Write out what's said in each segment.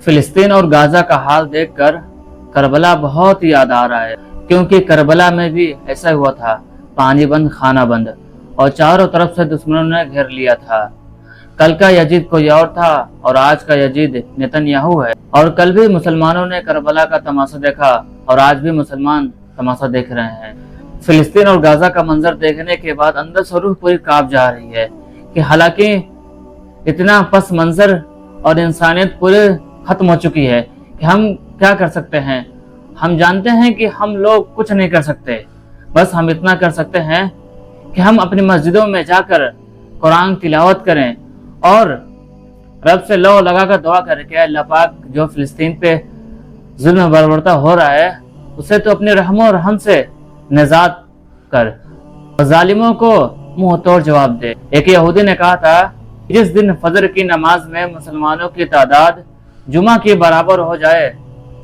فلسطین اور غزہ کا حال دیکھ کر کربلا بہت یاد آ رہا ہے، کیونکہ کربلا میں بھی ایسا ہوا تھا، پانی بند کھانا بند اور چاروں طرف سے دشمنوں نے گھیر لیا تھا۔ کل کا یزید کوئی اور تھا اور آج کا یزید نیتن یاہو ہے، اور کل بھی مسلمانوں نے کربلا کا تماشا دیکھا اور آج بھی مسلمان تماشا دیکھ رہے ہیں۔ فلسطین اور غزہ کا منظر دیکھنے کے بعد اندر سے روح پوری کانپ جا رہی ہے کہ حالانکہ اتنا پس منظر اور انسانیت پورے ختم ہو چکی ہے کہ ہم کیا کر سکتے ہیں۔ ہم جانتے ہیں کہ ہم لوگ کچھ نہیں کر سکتے، بس ہم اتنا کر سکتے ہیں کہ ہم اپنی مسجدوں میں جا کر قرآن تلاوت کریں اور رب سے لو لگا کر دعا کریں کہ اللہ پاک جو فلسطین پہ ظلم بربرتا ہو رہا ہے اسے تو اپنے رحم و رحم سے نجات کر اور ظالموں کو منہ توڑ جواب دے۔ ایک یہودی نے کہا تھا جس دن فجر کی نماز میں مسلمانوں کی تعداد جمعہ کے برابر ہو جائے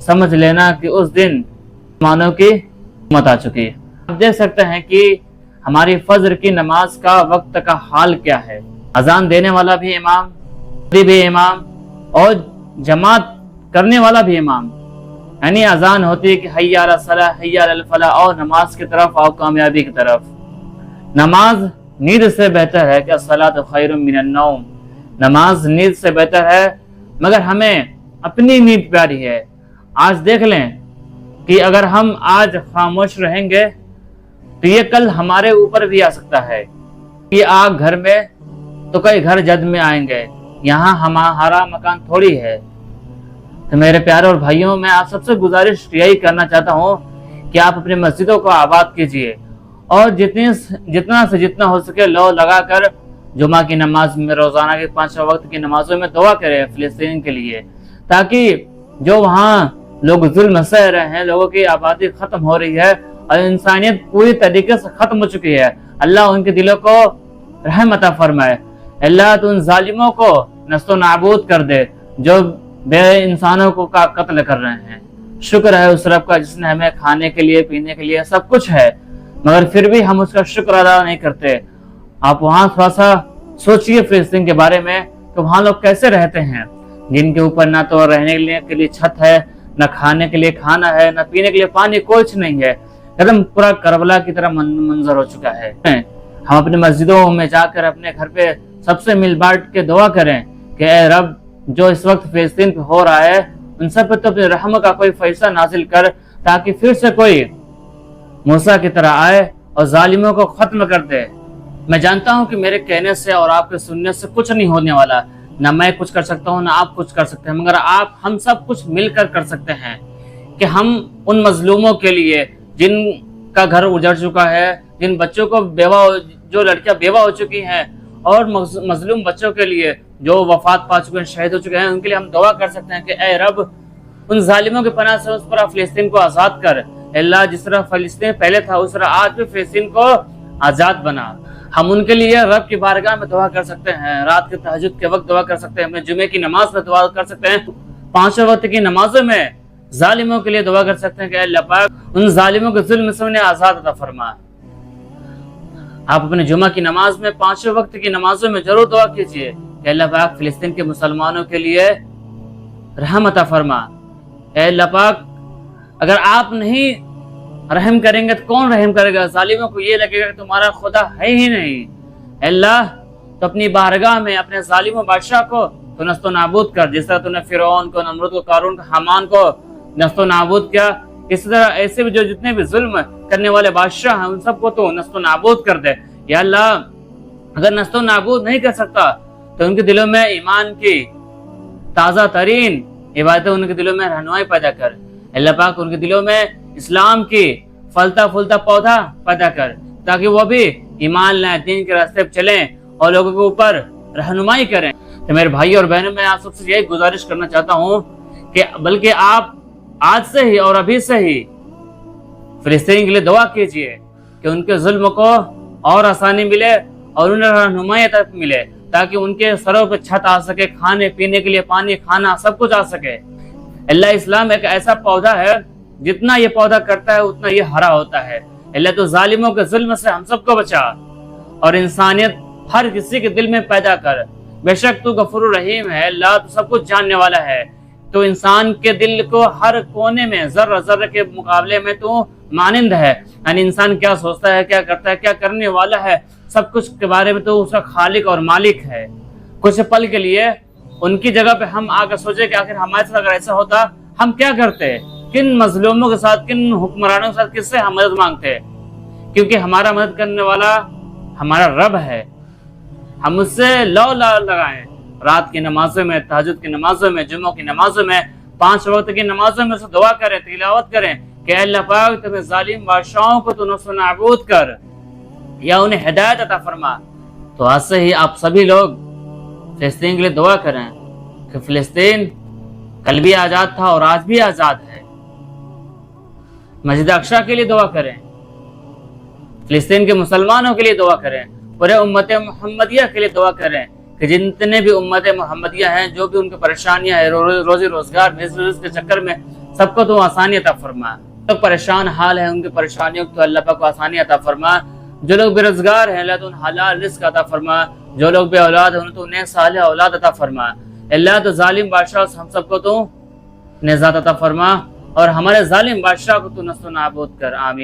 سمجھ لینا کہ اس دن مسلمانوں کی امت آ چکی۔ آپ دیکھ سکتے ہیں کہ ہماری فجر کی نماز کا وقت کا حال کیا ہے۔ اذان دینے والا بھی امام بھی امام اور جماعت کرنے والا بھی امام، یعنی اذان ہوتی ہے کہ حی علی الصلاۃ حی علی الفلاح، اور نماز کی طرف آؤ، کامیابی کی طرف۔ نماز نیند سے بہتر ہے کہ الصلاۃ خیر من النوم، نماز نیند سے بہتر ہے، مگر ہمیں اپنی نیند پیاری ہے۔ آج دیکھ لیں کہ اگر ہم آج خاموش رہیں گے تو یہ کل ہمارے اوپر بھی آ سکتا ہے۔ یہ آگ گھر میں تو کئی گھر جد میں آئیں گے، یہاں ہمارا مکان تھوڑی ہے۔ تو میرے پیارے اور بھائیوں، میں آپ سب سے گزارش یہی کرنا چاہتا ہوں کہ آپ اپنی مسجدوں کو آباد کیجئے اور جتنا سے جتنا ہو سکے لو لگا کر جمعہ کی نماز میں، روزانہ کے 5 وقت کی نمازوں میں دعا کریں فلسطین کے لیے، تاکہ جو وہاں لوگ ظلم سہ رہے ہیں، لوگوں کی آبادی ختم ہو رہی ہے اور انسانیت پوری طریقے سے ختم ہو چکی ہے، اللہ ان کے دلوں کو رحم عطا فرمائے۔ اللہ تو ان ظالموں کو نست و نابود کر دے جو بے انسانوں کو کا قتل کر رہے ہیں۔ شکر ہے اس رب کا جس نے ہمیں کھانے کے لیے پینے کے لیے سب کچھ ہے، مگر پھر بھی ہم اس کا شکر ادا نہیں کرتے۔ آپ وہاں تھوڑا سا سوچئے فلسطین کے بارے میں کہ وہاں لوگ کیسے رہتے ہیں، جن کے اوپر نہ تو رہنے کے لیے چھت ہے، نہ کھانے کے لیے کھانا ہے، نہ پینے کے لیے پانی، کچھ نہیں ہے۔ ایک دم پورا کربلا کی طرح منظر ہو چکا ہے۔ ہم اپنے مسجدوں میں جا کر اپنے گھر پہ سب سے مل بانٹ کے دعا کریں کہ اے رب جو اس وقت فلسطین پہ ہو رہا ہے ان سب پہ تو اپنے رحم کا کوئی فیصلہ نازل کر، تاکہ پھر سے کوئی موسیٰ کی طرح آئے اور ظالموں کو ختم کر دے۔ میں جانتا ہوں کہ میرے کہنے سے اور آپ کے سننے سے کچھ نہیں ہونے والا، نہ میں کچھ کر سکتا ہوں نہ آپ کچھ کر سکتے ہیں، مگر ہم سب کچھ مل کر سکتے ہیں کہ ہم ان مظلوموں کے لیے جن کا گھر اجڑ چکا ہے، جن بچوں کو جو لڑکیاں بیوہ ہو چکی ہیں، اور مظلوم بچوں کے لیے جو وفات پا چکے ہیں، شہید ہو چکے ہیں، ان کے لیے ہم دعا کر سکتے ہیں کہ اے رب ان ظالموں کے پناہ سے اس پر فلسطین کو آزاد کر۔ اللہ جس طرح فلسطین پہلے تھا اس طرح آج بھی فلسطین کو آزاد بنا۔ ہم ان کے لیے رب کی بارگاہ میں دعا کر سکتے ہیں، رات کے تہجد کے وقت دعا کر سکتے ہیں، اپنے جمعے کی نماز میں دعا کر سکتے ہیں، 5 وقت کی نمازوں میں ظالموں کے لیے دعا کر سکتے ہیں کہ اللہ پاک ان ظالموں کے ظلم سے انہیں آزاد عطا فرما۔ آپ اپنے جمعہ کی نماز میں 5 وقت کی نمازوں میں ضرور دعا کیجئے کہ اللہ پاک فلسطین کے مسلمانوں کے لیے رحم عطا فرما۔ اے اللہ پاک اگر آپ نہیں رحم کریں گے تو کون رحم کرے گا؟ ظالموں کو یہ لگے گا کہ تمہارا خدا ہے ہی نہیں۔ اے اللہ تو اپنی بارگاہ میں اپنے ظالم و بادشاہ کو تو نست و نابود کر، جس طرح تو نے فرعون کو، نمرود کو، قارون کو، حامان کو نست و نابود کیا، اس طرح ایسے بھی جو جتنے بھی ظلم کرنے والے بادشاہ ہیں ان سب کو تو نست و نابود کر دے۔ یا اللہ اگر نست و نابود نہیں کر سکتا تو ان کے دلوں میں ایمان کی تازہ ترین عبادتیں ان کے دلوں میں رہنمائی پیدا کر۔ اللہ پاک ان کے دلوں میں اسلام کی پھلتا پھولتا پودا پیدا کر، تاکہ وہ بھی ایمان لائیں، دین کے راستے پہ چلیں اور لوگوں کے اوپر رہنمائی کریں۔ تو میرے بھائی اور بہنوں، میں آپ سب سے یہی گزارش کرنا چاہتا ہوں کہ بلکہ آپ آج سے ہی اور ابھی سے ہی فلسطین کے لیے دعا کیجئے کہ ان کے ظلم کو اور آسانی ملے اور انہیں رہنمائی ملے، تاکہ ان کے سروں پہ چھت آ سکے، کھانے پینے کے لیے پانی، کھانا سب کچھ آ سکے۔ اللہ اسلام ایک ایسا پودا ہے جتنا یہ پودا کرتا ہے اتنا یہ ہرا ہوتا ہے۔ اللہ تو ظالموں کے ظلم سے ہم سب کو بچا اور انسانیت ہر کسی کے دل میں پیدا کر۔ بے شک تو غفور رحیم ہے، اللہ تو سب کچھ جاننے والا ہے۔ تو انسان کے دل کو ہر کونے میں ذرہ ذرہ کے مقابلے میں تو مانند ہے، یعنی انسان کیا سوچتا ہے، کیا کرتا ہے، کیا کرنے والا ہے، سب کچھ کے بارے میں تو اس کا خالق اور مالک ہے۔ کچھ پل کے لیے ان کی جگہ پہ ہم آ کر سوچے کہ آخر ہمارے ساتھ اگر ایسا ہوتا ہم کیا کرتے، کن مظلوموں کے ساتھ، کن حکمرانوں کے ساتھ کس سے ہم مدد مانگتے، کیونکہ ہمارا مدد کرنے والا ہمارا رب ہے۔ ہم اس سے لو لگائیں، رات کی نمازوں میں، تہجد کی نمازوں میں، جمعوں کی نمازوں میں، 5 وقت کی نمازوں میں سے دعا کریں، تلاوت کریں کہ اے اللہ پاک تمہیں ظالم بادشاہوں کو تو نفس و نابود کر یا انہیں ہدایت عطا فرما۔ تو آج سے ہی آپ سبھی لوگ فلسطین کے لیے دعا کریں کہ فلسطین کل بھی آزاد تھا اور آج بھی آزاد ہے۔ مسجد اقصی کے لیے دعا کریں، فلسطین کے مسلمانوں کے لیے دعا کریں، پورے امت محمدیہ کے لیے دعا کریں کہ جتنے بھی امت محمدیہ ہیں، جو بھی ان کی پریشانیاں ہیں، روزی روزگار بزنس کے چکر میں، سب کو تو آسانی عطا فرما۔ تو پریشان حال ہے، ان کی پریشانیوں کو اللہ پاک کو آسانی عطا فرما۔ جو لوگ بے روزگار ہیں اللہ تو ان حلال رزق عطا فرما، جو لوگ بے اولاد ہیں ان تو انہیں صالح اولاد عطا فرما۔ اللہ تو ظالم بادشاہ ہم سب کو تو نجات عطا فرما، اور ہمارے ظالم بادشاہ کو تو نصر و نابود کر، آمین۔